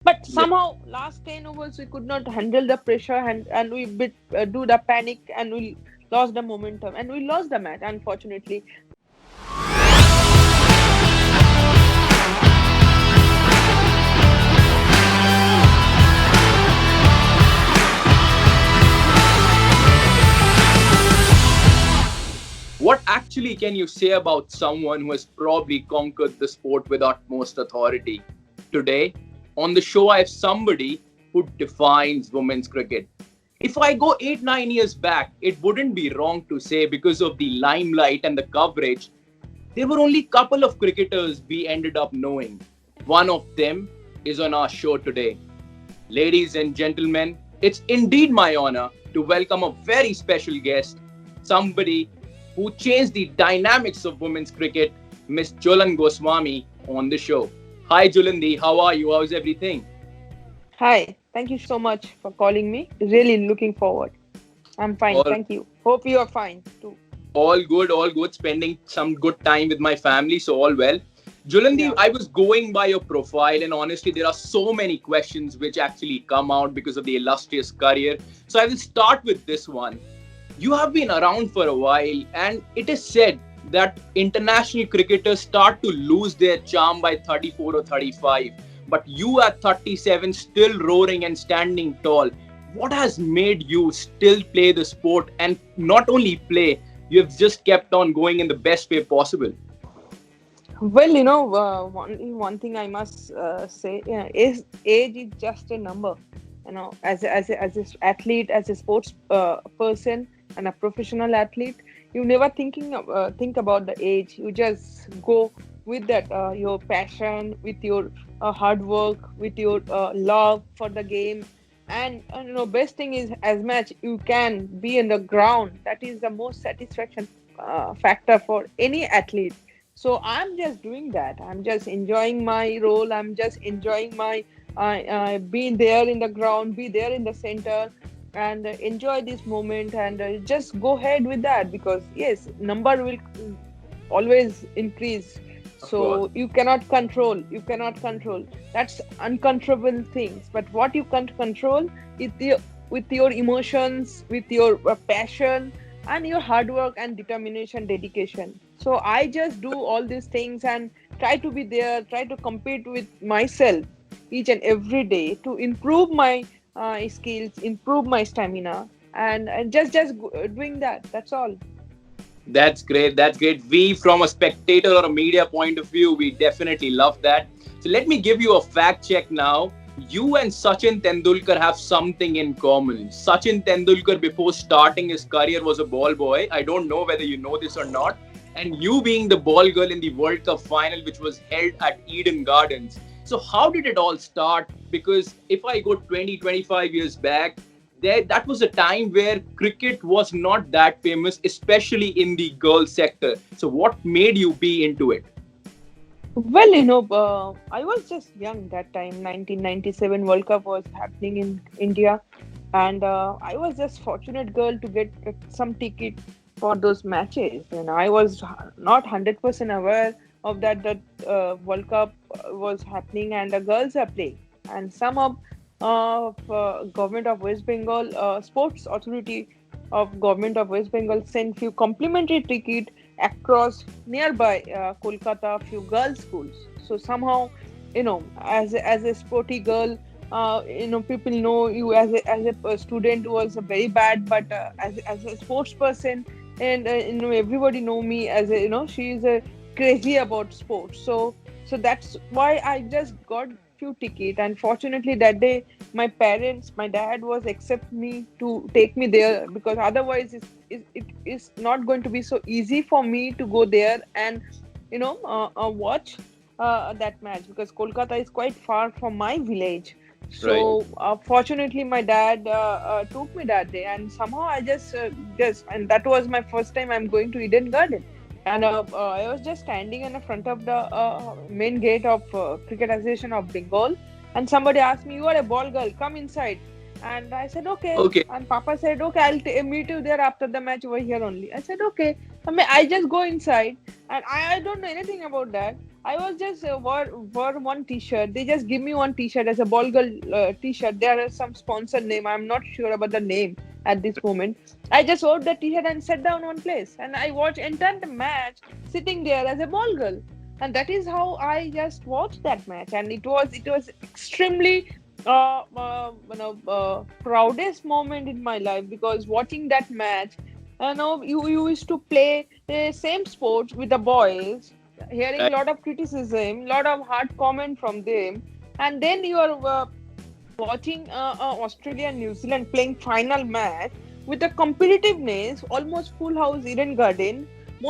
But somehow last 10 overs we could not handle the pressure, and we do the panic, and we lost the momentum and we lost the match, unfortunately. What actually can you say about someone who has probably conquered the sport with utmost authority? Today, on the show, I have somebody who defines women's cricket. If I go 8 9 years back, it wouldn't be wrong to say because of the limelight and the coverage, there were only a couple of cricketers we ended up knowing. One of them is on our show today. Ladies and gentlemen, it's indeed my honor to welcome a very special guest, somebody who changed the dynamics of women's cricket, Miss Jhulan Goswami, on the show. Hi Jhulandi, how are you? How's everything? Hi, thank you so much for calling me. Really looking forward. I'm fine, All, thank you. Hope you are fine too. all good, all good. Spending some good time with my family, so all well. Jhulandi, Yeah. I was going by your profile, and honestly, there are so many questions which actually come out because of the illustrious career. So I will start with this one. You have been around for a while, and it is said that international cricketers start to lose their charm by 34 or 35. But you at 37, still roaring and standing tall. What has made you still play the sport, and not only play, you have just kept on going in the best way possible? Well, one thing I must say is age is just a number. As a athlete, as a sports person, and a professional athlete, you never think about the age. You just go with that your passion, with your hard work, with your love for the game, and best thing is as much you can be in the ground. That is the most satisfaction factor for any athlete. So I'm just doing that. I'm just enjoying my role. I'm just enjoying my being there in the ground, be there in the center, and enjoy this moment, and just go ahead with that, because yes, number will always increase. Of course. So you cannot control. That's uncontrollable things. But what you can control is with your emotions, with your passion, and your hard work and determination, dedication. So I just do all these things and try to be there, try to compete with myself each and every day to improve my skills, improve my stamina, and doing that. That's all. That's great. That's great. We, from a spectator or a media point of view, we definitely love that. So let me give you a fact check now. You and Sachin Tendulkar have something in common. Sachin Tendulkar, before starting his career, was a ball boy. I don't know whether you know this or not. And you being the ball girl in the World Cup final, which was held at Eden Gardens. So, how did it all start? Because if I go 20, 25 years back, that was a time where cricket was not that famous, especially in the girls sector. So what made you be into it? Well, I was just young that time. 1997 World Cup was happening in India, and I was just fortunate girl to get some ticket for those matches. And I was not 100% aware of that World Cup was happening and the girls are playing. And some of government of West Bengal, sports authority of government of West Bengal sent few complimentary ticket across nearby Kolkata, few girls schools. So somehow, as a sporty girl, people know you as a student who was very bad, but as a sports person, and everybody know me as a, she is a crazy about sports. So that's why I just got few ticket, and fortunately that day my dad was accept me to take me there, because otherwise it is not going to be so easy for me to go there and watch that match, because Kolkata is quite far from my village. Right. So fortunately my dad took me that day, and somehow I just and that was my first time I'm going to Eden Garden. And I was just standing in the front of the main gate of Cricket Association of Bengal, and somebody asked me, "You are a ball girl, come inside." And I said, "Okay." Okay. And Papa said, "Okay, I'll meet you there after the match over here only." I said, "Okay." I just go inside, and I don't know anything about that. I was just wore one T-shirt. They just give me one T-shirt as a ball girl T-shirt. There is some sponsor name. I'm not sure about the name at this moment. I just wore the T-shirt and sat down one place, and I watched entire match sitting there as a ball girl, and that is how I just watched that match, and it was extremely proudest moment in my life, because watching that match, you used to play the same sports with the boys, hearing a Right. lot of criticism, lot of hard comment from them, and then you are watching Australia and New Zealand playing final match with the competitiveness, almost full house Eden Garden.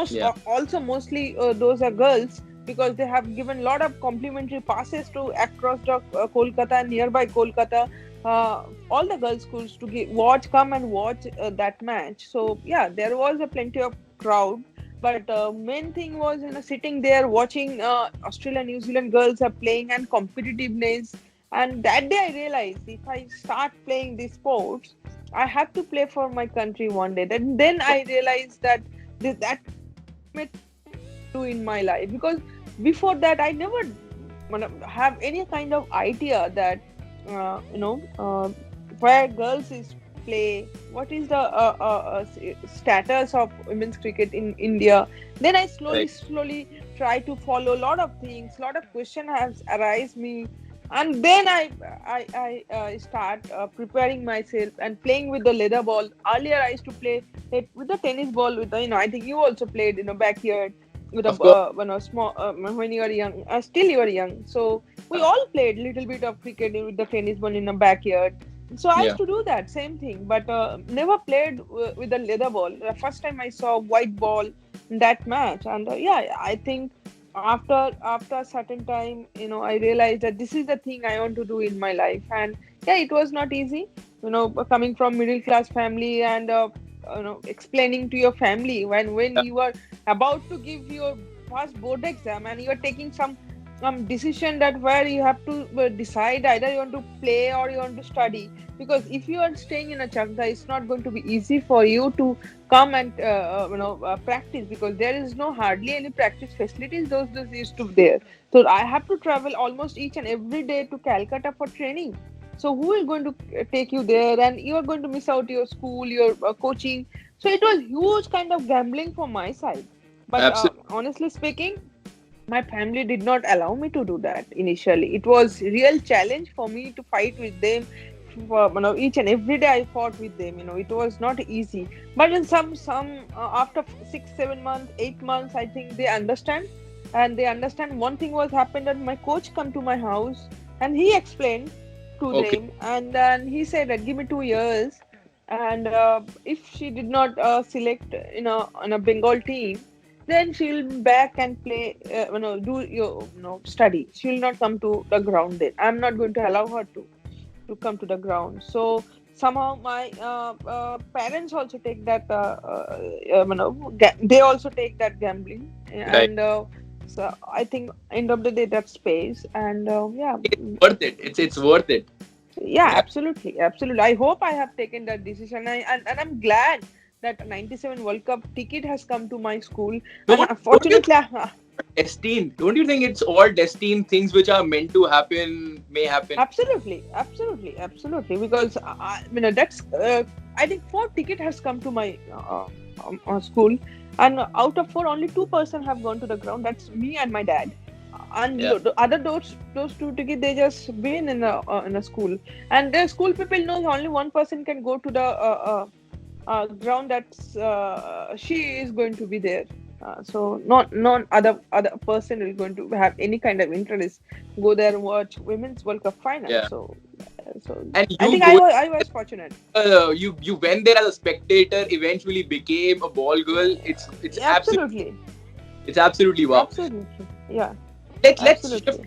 Yeah. Also mostly those are girls, because they have given a lot of complimentary passes to across the Kolkata, nearby Kolkata, all the girls schools to come and watch that match. So yeah, there was a plenty of crowd, but main thing was, sitting there watching Australia, New Zealand girls are playing, and competitiveness. And that day I realized, if I start playing these sports, I have to play for my country one day. Then I realized that that is the ultimate thing I want to do in my life. Because before that, I never have any kind of idea that where girls is play, what is the status of women's cricket in India. Then I Right. slowly try to follow a lot of things, lot of question has arise me, and then I start preparing myself and playing with the leather ball. Earlier I used to play it with the tennis ball, with the, I think you also played in the backyard with a Of course. when I was small, when you were young, still you were young, so we all played little bit of cricket with the tennis ball in the backyard. So I used Yeah. to do that same thing, but never played with the leather ball. The first time I saw white ball in that match, and yeah, I think after a certain time, I realized that this is the thing I want to do in my life. And yeah, it was not easy, coming from middle class family, and explaining to your family when Yeah. you are about to give your first board exam, and you are taking some decision that where you have to decide either you want to play or you want to study. Because if you are staying in a chakda, it's not going to be easy for you to come and practice, because there is no hardly any practice facilities those used to be there. So I have to travel almost each and every day to Calcutta for training. So who is going to take you there, and you are going to miss out your school, your coaching. So it was huge kind of gambling from my side. But Absolutely. honestly speaking, my family did not allow me to do that initially. It was real challenge for me to fight with them. For, each and every day I fought with them. It was not easy. But in some after 6 7 months, 8 months, I think they understand. And they understand one thing was happened, that my coach come to my house, and he explained to Okay. them, and then he said that give me 2 years, and if she did not select in a Bengal team, then she'll back and play, do your study. She'll not come to the ground. Then I'm not going to allow her to come to the ground. So somehow my parents also take that they also take that gambling. Right. And so I think end of the day that space. And yeah. It's worth it. It's worth it. Yeah, Yeah. absolutely, absolutely. I hope I have taken that decision. And I'm glad that 97 World Cup ticket has come to my school. And Don't you unfortunately, destined? Don't you think it's all destined? Things which are meant to happen may happen. absolutely, absolutely, absolutely. Because that's I think four ticket has come to my school, and out of four, only 2% have gone to the ground. That's me and my dad. And Yeah. the other those two tickets, they just been in a school, and the school people knows only one person can go to the ground, that's she is going to be there. So not non other person is going to have any kind of interest go there and watch women's World Cup final. Yeah. So And I you think go I was fortunate. you went there as a spectator, eventually became a ball girl. Absolutely, It's absolutely wow. absolutely, yeah, Let's absolutely,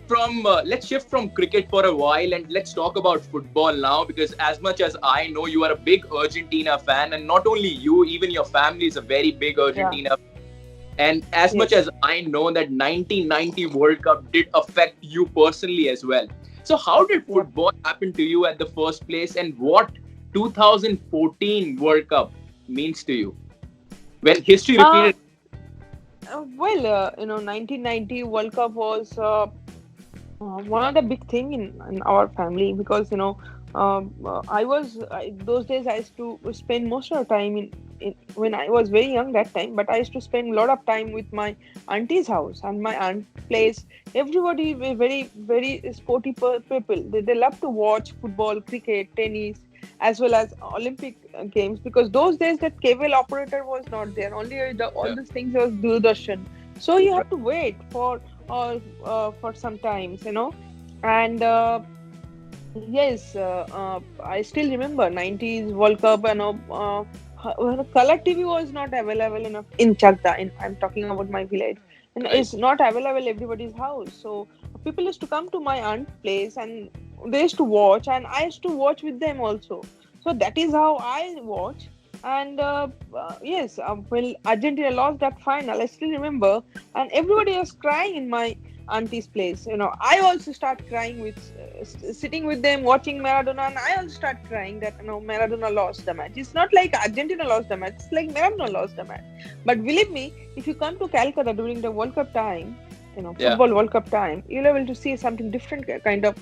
let's shift from cricket for a while and let's talk about football now, because as much as I know, you are a big Argentina fan, and not only you, even your family is a very big yeah, Argentina. And as much yes. as I know that 1990 World Cup did affect you personally as well. So how did Yep. football happen to you at the first place, and what 2014 World Cup means to you when history Uh, repeated? well, 1990 World Cup was one of the big thing in our family because those days I used to spend most of the time in when I was very young that time, but I used to spend a lot of time with my auntie's house and my aunt place. Everybody were very sporty people. They love to watch football, cricket, tennis, as well as Olympic games, because those days that cable operator was not there. Only all Yeah. these things was Doordarshan. So you Right. have to wait for some times, and yes, I still remember 90s World Cup, when color TV was not available enough in Chagda. I'm talking about my village, and Right. it's not available everybody's house. So people used to come to my aunt place, and they used to watch, and I used to watch with them also. So that is how I watch. And yes, when Argentina lost that final, I still remember, and everybody was crying in my auntie's place. I also start crying with sitting with them watching Maradona, and I also start crying that Maradona lost the match. It's not like Argentina lost the match; it's like Maradona lost the match. But believe me, if you come to Calcutta during the World Cup time, Yeah. football World Cup time, you'll able to see something different kind of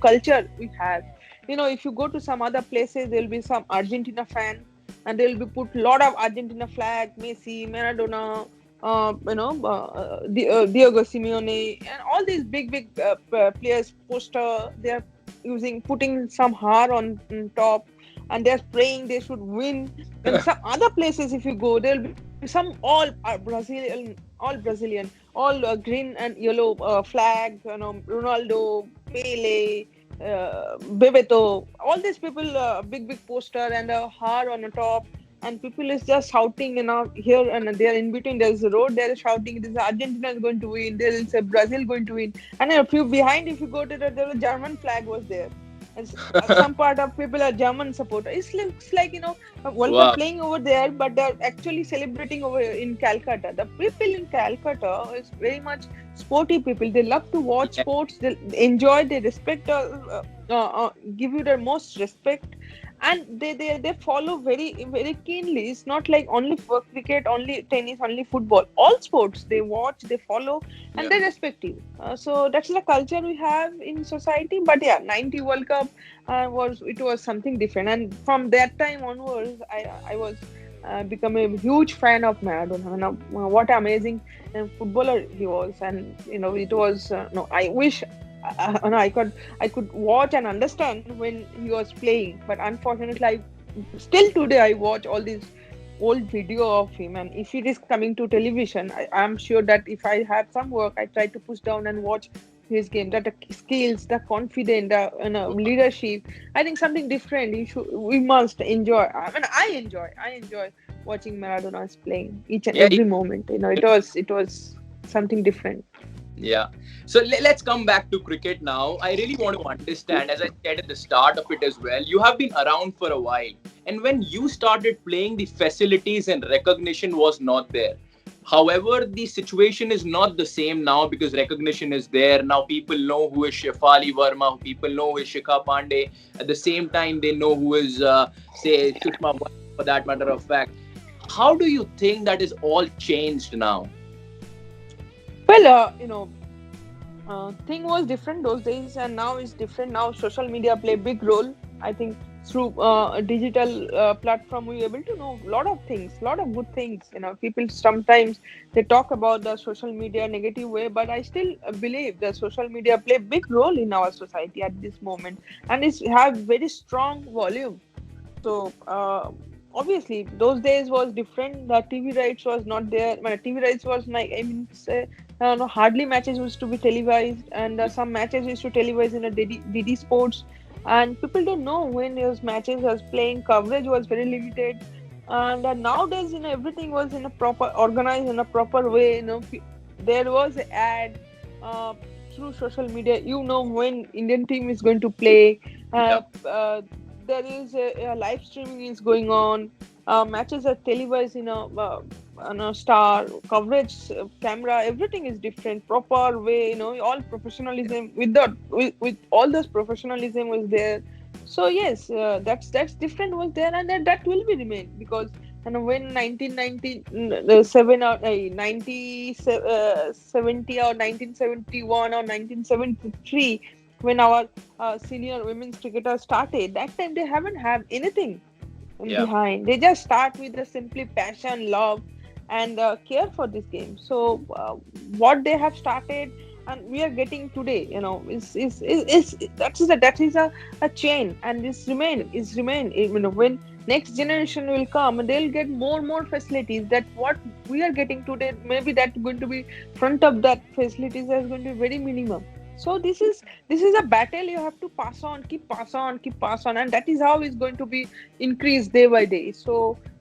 culture we have. If you go to some other places, there'll be some Argentina fan, and they'll be put lot of Argentina flag, Messi, Maradona, Diego Simeone, and all these big players poster. They're putting some har on top, and they're praying they should win. And some other places, if you go, there'll be some all Brazilian, all green and yellow flag. Ronaldo, Pele, Bebeto, all these people, big poster and a har on the top, and people is just shouting, here and there in between. There's a road. They're shouting. This Argentina is going to win. There is a Brazil going to win. And a few behind, if you go to the German flag was there. And some part of people are German supporter. It looks like a World Cup Wow. playing over there, but they're actually celebrating over in Calcutta. The people in Calcutta is very much sporty people. They love to watch Yeah. sports. They enjoy. They respect. Give you the most respect, and they follow very keenly. It's not like only for cricket, only tennis, only football. All sports they watch, they follow, and Yeah. they respect you. So that's the culture we have in society. But yeah, 90 World Cup was something different, and from that time onwards, I was become a huge fan of Maradona. What an amazing footballer he was, and it was no. I wish no, I could watch and understand when he was playing, but unfortunately, still today I watch all these old video of him, and if it is coming to television, I'm sure that if I have some work, I try to push down and watch his game. That the skills, the confidence, the leadership. I think something different. We must enjoy. I mean, I enjoy watching Maradona's playing each and Yeah. every moment. It was something different. Yeah. So let's come back to cricket now. I really want to understand, as I said at the start of it as well, you have been around for a while. And when you started playing, the facilities and recognition was not there. However, the situation is not the same now because recognition is there. Now people know who is Shefali Verma, people know who is Shikha Pandey. At the same time, they know who is, say, Sushma Verma, for that matter of fact. How do you think that is all changed now? Well, thing was different those days, and now it's different. Now social media play big role. I think through a digital platform we able to know a lot of things, lot of good things. People sometimes they talk about the social media negative way, but I still believe that social media play big role in our society at this moment, and it's have very strong volume. So obviously those days was different. The TV rights was not there. My TV rights was like, I mean, say, no, hardly matches used to be televised, and some matches used to televise in a DD Sports, and people don't know when those matches was playing. Coverage was very limited, and nowadays everything was in a proper organized in a proper way. There was an ad uh, through social media. When Indian team is going to play. Uh, Yeah. uh, there is a live streaming is going on. Matches are televised on a star coverage, camera. Everything is different, proper way. All professionalism with all this professionalism was there. So yes, that's different was there, and that will be remain because And when 1997 or 70 or 1971 or 1973, when our senior women's cricketers started, that time they haven't have anything Yeah. behind. They just start with the simply passion, love, and care for this game. So what they have started and we are getting today, is that is a chain, and this remain. When next generation will come, they'll get more facilities. That what we are getting today, maybe that going to be front of that facilities is going to be very minimum. So this is a battle you have to pass on, keep pass on, and that is how it's going to be increase day by day. So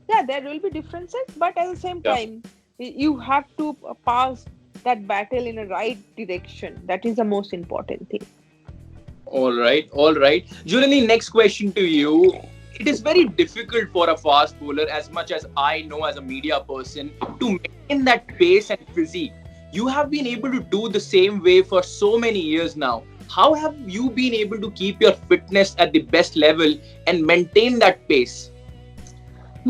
yeah, there will be differences, but at the same Yeah. time, you have to pass that battle in a right direction. That is the most important thing. All right, all right. Julani, next question to you. It is very difficult for a fast bowler, as much as I know as a media person, to maintain that pace and physique. You have been able to do the same way for so many years now. How have you been able to keep your fitness at the best level and maintain that pace?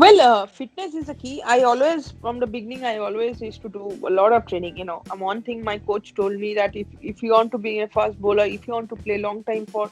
Well, fitness is a key. I always, from the beginning, I always used to do a lot of training. One thing my coach told me that if you want to be a fast bowler, if you want to play long time for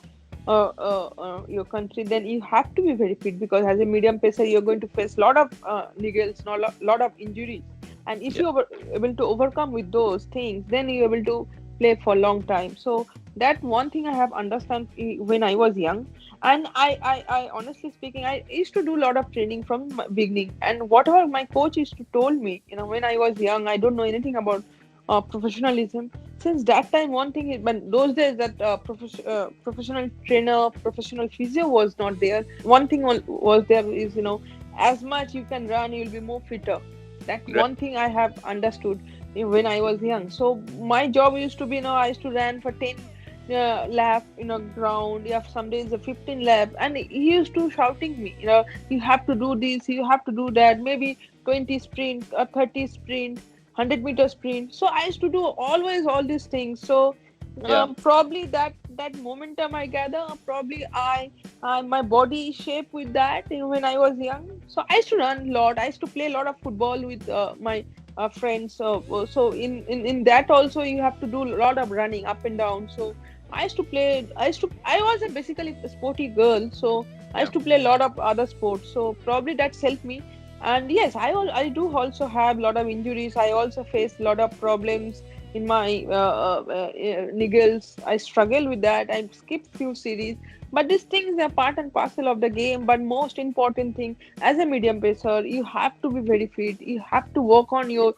your country, then you have to be very fit, because as a medium pacer, you're going to face a lot of niggles, lot of injuries. And if Yeah, you're able to overcome with those things, then you're able to play for a long time. So that one thing I have understand when I was young. And I honestly speaking, I used to do a lot of training from beginning, and whatever my coach used to told me, when I was young, I don't know anything about professionalism. Since that time, one thing is, but those days that professional trainer, professional physio was not there. One thing was there is, as much you can run, you'll be more fitter. That right. one thing I have understood when I was young. So my job used to be, I used to run for 10 lap ground. You have some days a 15 lap, and he used to shouting me, you have to do this, you have to do that, maybe 20 sprint or 30 sprint, 100-meter sprint. So I used to do always all these things. So Yeah, probably that momentum I gather, probably I my body shape with that, when I was young. So I used to run a lot, I used to play a lot of football with my friends. So in that also you have to do a lot of running up and down. So I was a basically a sporty girl, so I yeah, used to play a lot of other sports. So probably that's helped me. And yes, I do also have a lot of injuries. I also face a lot of problems in my niggles. I struggle with that. I skip few series, but these things are part and parcel of the game. But most important thing, as a medium pacer, you have to be very fit. You have to work on your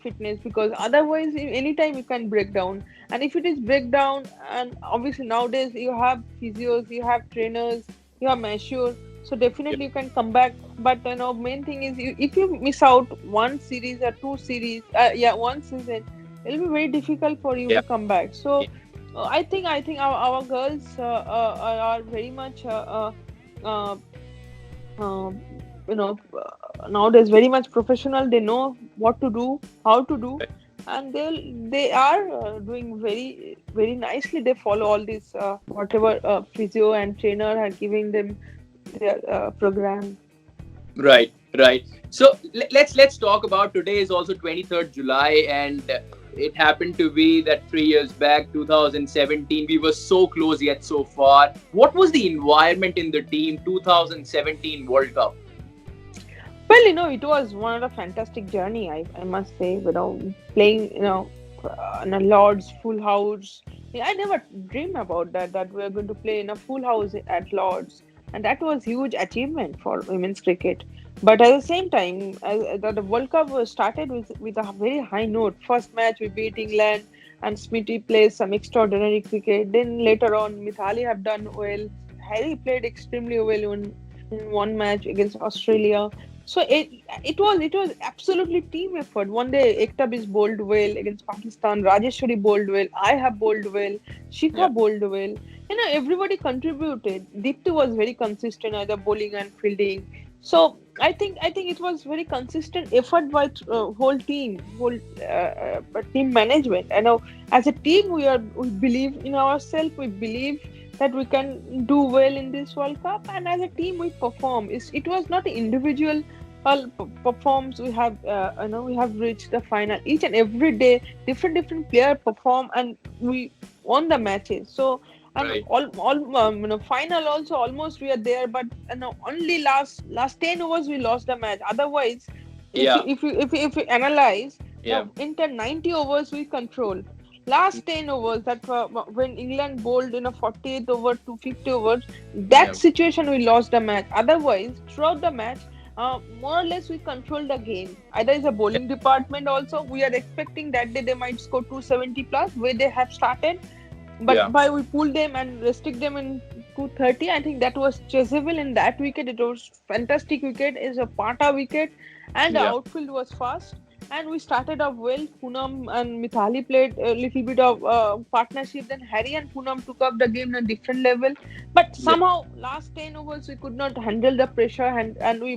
fitness, because otherwise anytime you can break down. And if it is breakdown, and obviously nowadays you have physios, you have trainers, you have masseur, so yeah, definitely you can come back. But main thing is, if you miss out one series or two series, one season, it'll be very difficult for you yeah, to come back. So yeah. I think our girls are very much uh, uh, nowadays very much professional. They know what to do, how to do, and they are doing very nicely. They follow all this whatever physio and trainer are giving them their program. Right, right. So let's talk about today is also 23rd July, and it happened to be that 3 years back, 2017, we were so close yet so far. What was the environment in the team 2017 World Cup? Well, it was one of the fantastic journey. I must say, playing, in a Lord's full house. Yeah, I never dreamed about that we are going to play in a full house at Lord's, and that was huge achievement for women's cricket. But at the same time, the World Cup was started with a very high note. First match we beat England, and Smithy plays some extraordinary cricket. Then later on, Mithali have done well. Harry played extremely well in one match against Australia. So it was absolutely team effort. One day Ektab is bowled well against Pakistan, Rajeshwari bowled well, I have bowled well, Yeah, Shikha bowled well. Everybody contributed. Dipti was very consistent either bowling and fielding. So I think it was very consistent effort by whole team management. I know as a team we believe in ourselves. We believe that we can do well in this World Cup, and as a team we perform. It was not individual performs. We have we have reached the final each and every day. Different player perform, and we won the matches. So and Right. all final also almost we are there, but only last 10 overs we lost the match. Otherwise, Yeah. if you analyze Yeah. the entire 90 overs we control. Last 10 overs, that when England bowled in a 48th over to 50 overs, that Yeah. situation we lost the match. Otherwise, throughout the match, more or less we control the game. Either is a bowling department also. We are expecting that day they might score 270 plus where they have started, but Yeah. by we pull them and restrict them in 230. I think that was chaseable in that wicket. It was fantastic wicket, is a Pata wicket, and the Yeah. outfield was fast. And we started off well. Poonam and Mithali played a little bit of partnership. Then Harry and Poonam took up the game on a different level. But Yeah. somehow, last 10 overs, we could not handle the pressure, and we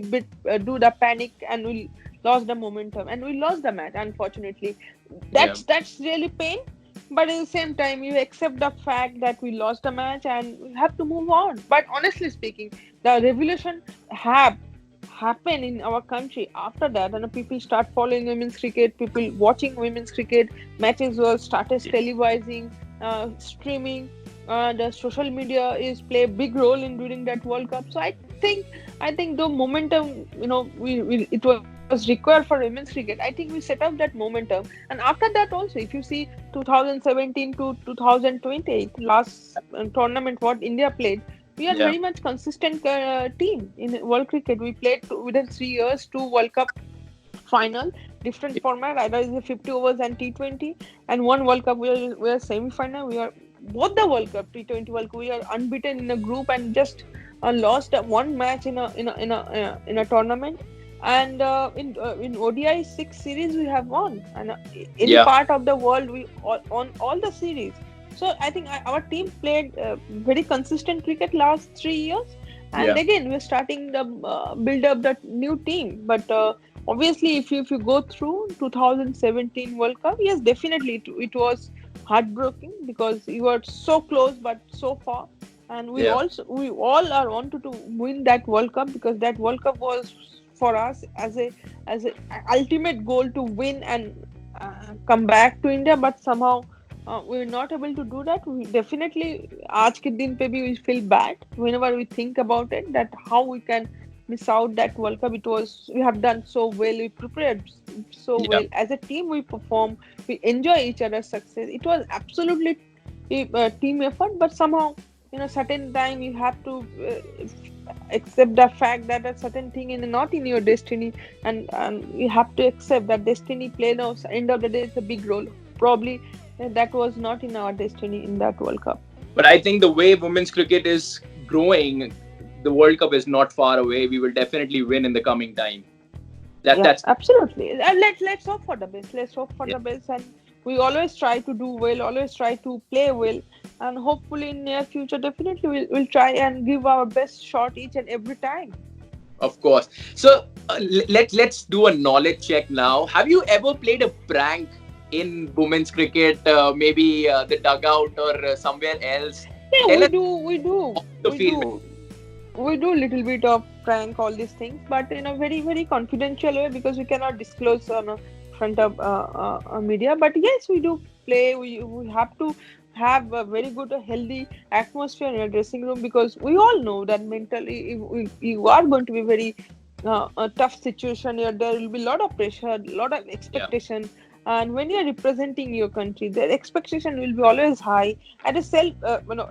do the panic, and we lost the momentum and we lost the match, unfortunately. Yeah. That's really pain, but at the same time you accept the fact that we lost the match and we have to move on. But honestly speaking, the revolution have happened in our country after that, and people start following women's cricket, people watching women's cricket matches were started televising, streaming. The social media is play a big role in during that World Cup. So I think the momentum, it was required for women's cricket. I think we set up that momentum, and after that also, if you see 2017 to 2020 last tournament what India played, we are Yeah. very much consistent team in world cricket. We played within 3 years 2 World Cup final, different format, either is a 50 overs and T20, and one World Cup we are semi-final. We are both the World Cup T20 World Cup. We are unbeaten in a group and just lost one match in a tournament. And in ODI 6 series we have won, and any Yeah. part of the world we on all the series. So I think our team played very consistent cricket last 3 years, and Yeah. again we're starting the build up that new team. But obviously, if you go through 2017 World Cup, yes, definitely it was heartbreaking because you were so close but so far. And Yeah. we all are wanted to win that World Cup, because that World Cup was for us as a ultimate goal to win and come back to India. But somehow we were not able to do that. We definitely आज के दिन पे भी we feel bad whenever we think about it, that how we can miss out that World Cup. It was, we have done so well, we prepared so Yeah. well as a team, we perform, we enjoy each other's success. It was absolutely a team effort, but somehow certain time you have to accept the fact that a certain thing is not in your destiny, and you have to accept that destiny played out end of the day is a big role. Probably that was not in our destiny in that World Cup. But I think the way women's cricket is growing, the World Cup is not far away. We will definitely win in the coming time. Yeah, That's absolutely. And let's hope for the best. Let's hope for yeah. the best, and we always try to do well, always try to play well, and hopefully in near future, definitely we'll try and give our best shot each and every time. Of course. So let's do a knowledge check now. Have you ever played a prank in women's cricket? Maybe the dugout or somewhere else. Yeah, Tell we us do, we do, off the we field. do. We do a little bit of prank all these things, but in a very confidential way, because we cannot disclose on a front of media. But yes, we do play. We have to have a very good healthy atmosphere in a dressing room, because we all know that mentally you are going to be very a tough situation here. There will be a lot of pressure, a lot of Yeah. expectation, and when you are representing your country, the expectation will be always high, and a self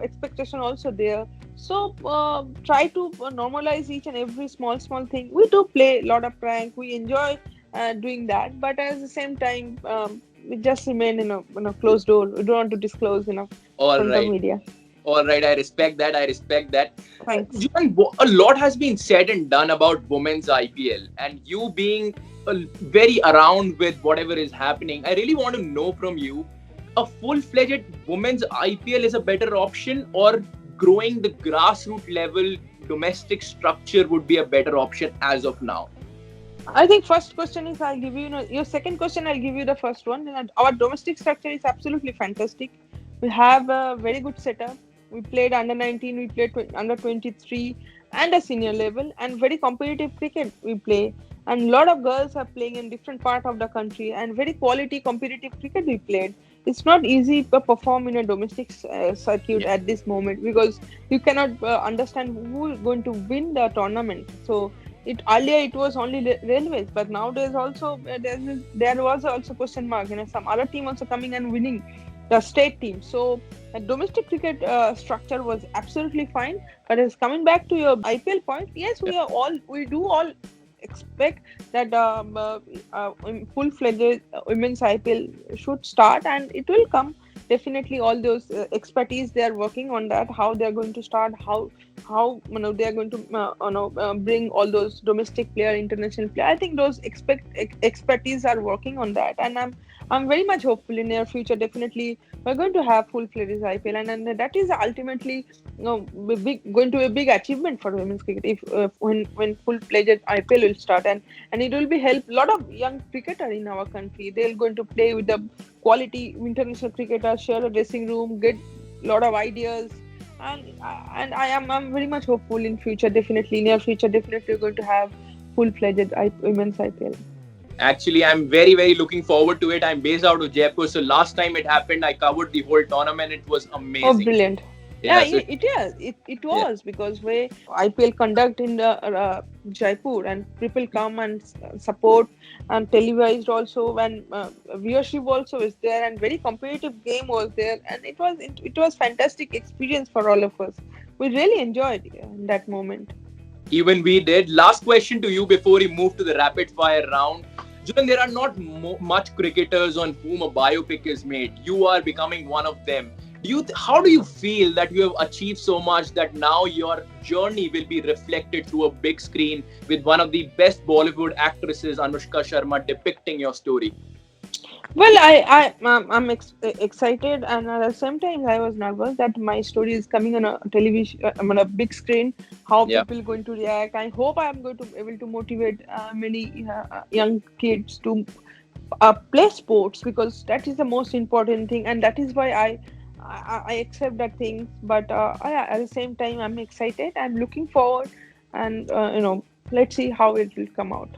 expectation also there. So try to normalize each and every small thing. We do play a lot of prank. We enjoy doing that, but at the same time, we just remain in a closed door. We don't want to disclose All front of right. media. All right. I respect that. I respect that. Thanks. Jhulan, a lot has been said and done about women's IPL, and you being very around with whatever is happening, I really want to know from you, a full-fledged women's IPL is a better option, or growing the grassroots level domestic structure would be a better option as of now? I think first question is, I'll give you, your second question. I'll give you the first one. Our domestic structure is absolutely fantastic. We have a very good setup. We played under 19, we played under 23, and a senior level, and very competitive cricket we play. And a lot of girls are playing in different part of the country, and very quality competitive cricket we played. It's not easy to perform in a domestic circuit Yeah. at this moment, because you cannot understand who is going to win the tournament. So it earlier it was only railways, but nowadays also there was also question mark. Some other team also coming and winning the state team. So domestic cricket structure was absolutely fine. But as coming back to your IPL point, yes, we do all expect that full-fledged women's IPL should start, and it will come. Definitely, all those expertise they are working on that. How they are going to start, how they are going to bring all those domestic player, international player. I think those expertise are working on that, and I'm very much hopeful in near future. Definitely, we're going to have full-fledged IPL, and that is ultimately going to be a big achievement for women's cricket if when full-fledged IPL will start, and it will be help a lot of young cricketer in our country. They're going to play with the quality international cricketers, share a dressing room, get a lot of ideas, and I'm very much hopeful in future. Definitely, near future, definitely we're going to have full-fledged women's IPL. Actually, I'm very, very looking forward to it. I'm based out of Jaipur, so last time it happened, I covered the whole tournament. It was Oh, amazing. brilliant. Yeah, Yeah, so it is. It yeah, was because we IPL conduct in the Jaipur, and people come and support, and televised also, when viewership also is there, and very competitive game was there, and it was fantastic experience for all of us. We really enjoyed that moment. even we did. Last question to you before we move to the rapid fire round. Julian, there are not much cricketers on whom a biopic is made. You are becoming one of them. How do you feel that you have achieved so much that now your journey will be reflected through a big screen with one of the best Bollywood actresses, Anushka Sharma, depicting your story? Well, excited, and at the same time, I was nervous that my story is coming on a television, on a big screen. How Yeah. people going to react? I hope I am going to able to motivate many young kids to play sports, because that is the most important thing, and that is why I accept that thing. But at the same time, I'm excited. I'm looking forward, and let's see how it will come out.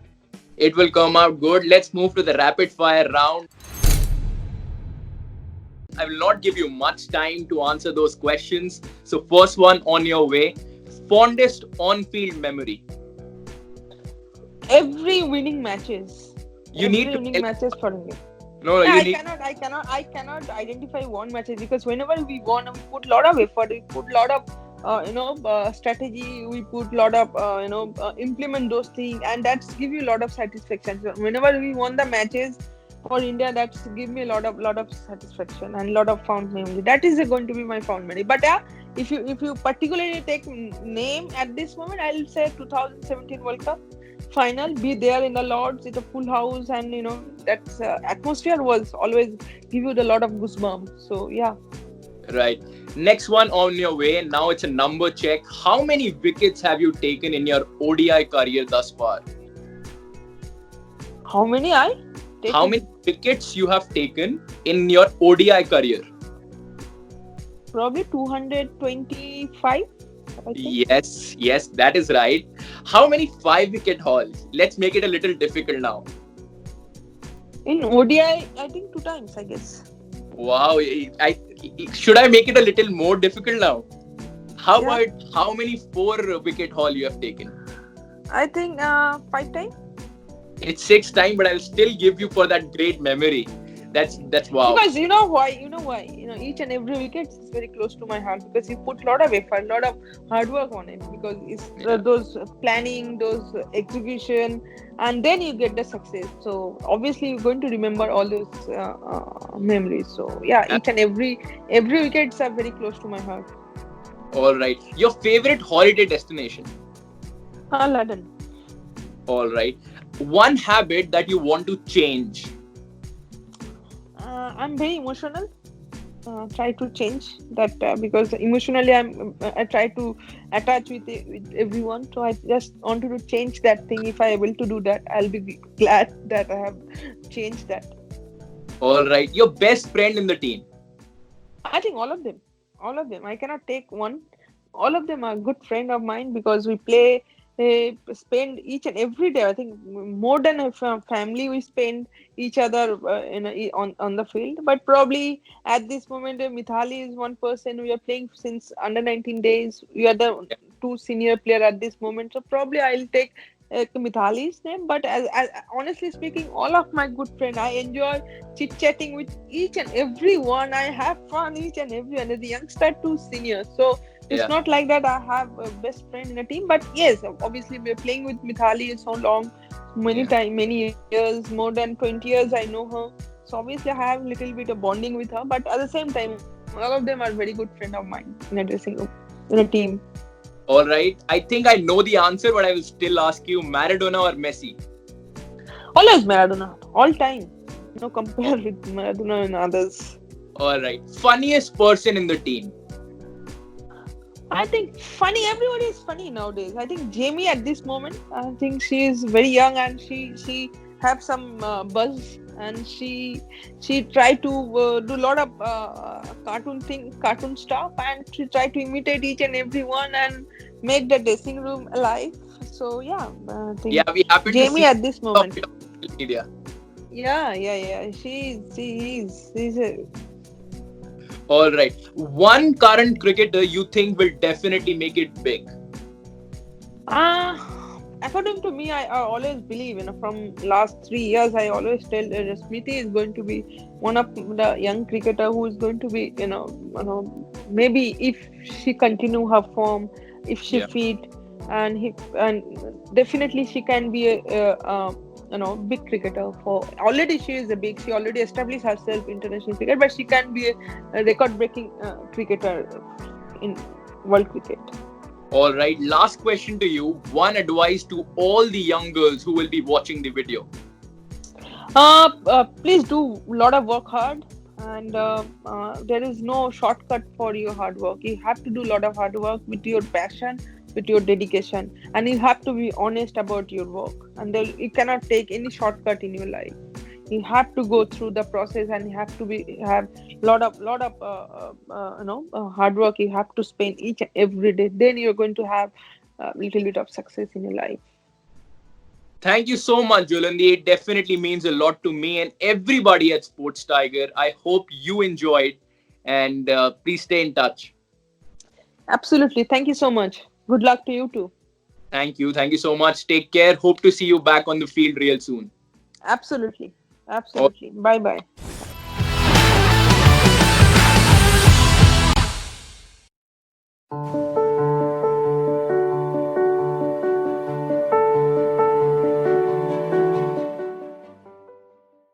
It will come out good. Let's move to the rapid fire round. I will not give you much time to answer those questions. So, first one on your way. Fondest on field memory. Every winning matches, You need every to winning tell. matches for India. No, no, Yeah, you need. I cannot identify one matches, because whenever we won, we put a lot of effort, we put a lot of strategy, we put a lot of implement those things, and that's give you a lot of satisfaction. So whenever we won the matches for India, that's give me a lot of satisfaction and a lot of fond memory. That is going to be my fond memory. But yeah, if you particularly take name at this moment, I'll say 2017 World Cup final, be there in the Lords, it's a full house, and that atmosphere was always give you a lot of goosebumps. So yeah. Right. Next one on your way. Now it's a number check. How many wickets have you taken in your ODI career thus far? How many I How taken? many wickets you have taken in your ODI career? Probably 225, I think. Yes, yes, that is right. How many 5 wicket hauls? Let's make it a little difficult now. In ODI, I think two times, I guess. Wow, should I make it a little more difficult now? How Yeah, about how many 4 wicket haul you have taken? I think five times. It's 6 times, but I'll still give you for that great memory. That's wow. Because you know why, each and every wicket is very close to my heart, because you put a lot of effort, a lot of hard work on it, because it's Yeah. those planning, those execution, and then you get the success. So obviously you're going to remember all those memories. So yeah, each and every wickets are very close to my heart. All right. Your favorite holiday destination? London. All right. One habit that you want to change? I'm very emotional. Try to change that, because emotionally I try to attach with everyone. So I just wanted to change that thing. If I able to do that, I'll be glad that I have changed that. All right. Your best friend in the team? I think all of them, All of them. I cannot take one. All of them are good friend of mine because we play, spend each and every day. I think more than a family, we spend each other on the field. But probably at this moment, Mithali is one person we are playing since under 19 days. We are the two senior player at this moment. So probably I'll take Mithali's name. But as honestly speaking, all of my good friend, I enjoy chit chatting with each and every one. I have fun each and every one, the youngster to senior. So it's Yeah. not like that I have a best friend in a team. But yes, obviously we're playing with Mithali so long, Yeah. many years, more than 20 years. I know her. So obviously I have a little bit of bonding with her. But at the same time, all of them are very good friend of mine in a dressing room, in a team. All right. I think I know the answer, but I will still ask you: Maradona or Messi? Always Maradona, all time. No compare Oh, with Maradona and others. all right. Funniest person in the team? I think funny. Everybody is funny nowadays. I think Jamie at this moment. I think she is very young and she have some buzz and she try to do a lot of cartoon stuff, and she try to imitate each and every one and make the dressing room alive. So yeah, I Yeah, think we happen to Jamie see at this of moment. it on social media. Yeah. She's a All right. One current cricketer you think will definitely make it big? According to me, I always believe, from last 3 years, I always tell Smriti is going to be one of the young cricketer who is going to be, maybe if she continue her form, if she Yeah. fit, and definitely she can be big cricketer. For already she is a big, she already established herself international cricket, but she can be a record breaking cricketer in world cricket. All right. Last question to you. One advice to all the young girls who will be watching the video. Please do a lot of work hard, and there is no shortcut for your hard work. You have to do a lot of hard work with your passion, with your dedication, and you have to be honest about your work. And you cannot take any shortcut in your life. You have to go through the process, and you have to have lot of hard work. You have to spend each and every day. Then you're going to have a little bit of success in your life. Thank you so much, Julandi. It definitely means a lot to me and everybody at Sports Tiger. I hope you enjoyed, and please stay in touch. Absolutely. Thank you so much. Good luck to you too. Thank you. Thank you so much. Take care. Hope to see you back on the field real soon. Absolutely. Absolutely. Bye bye.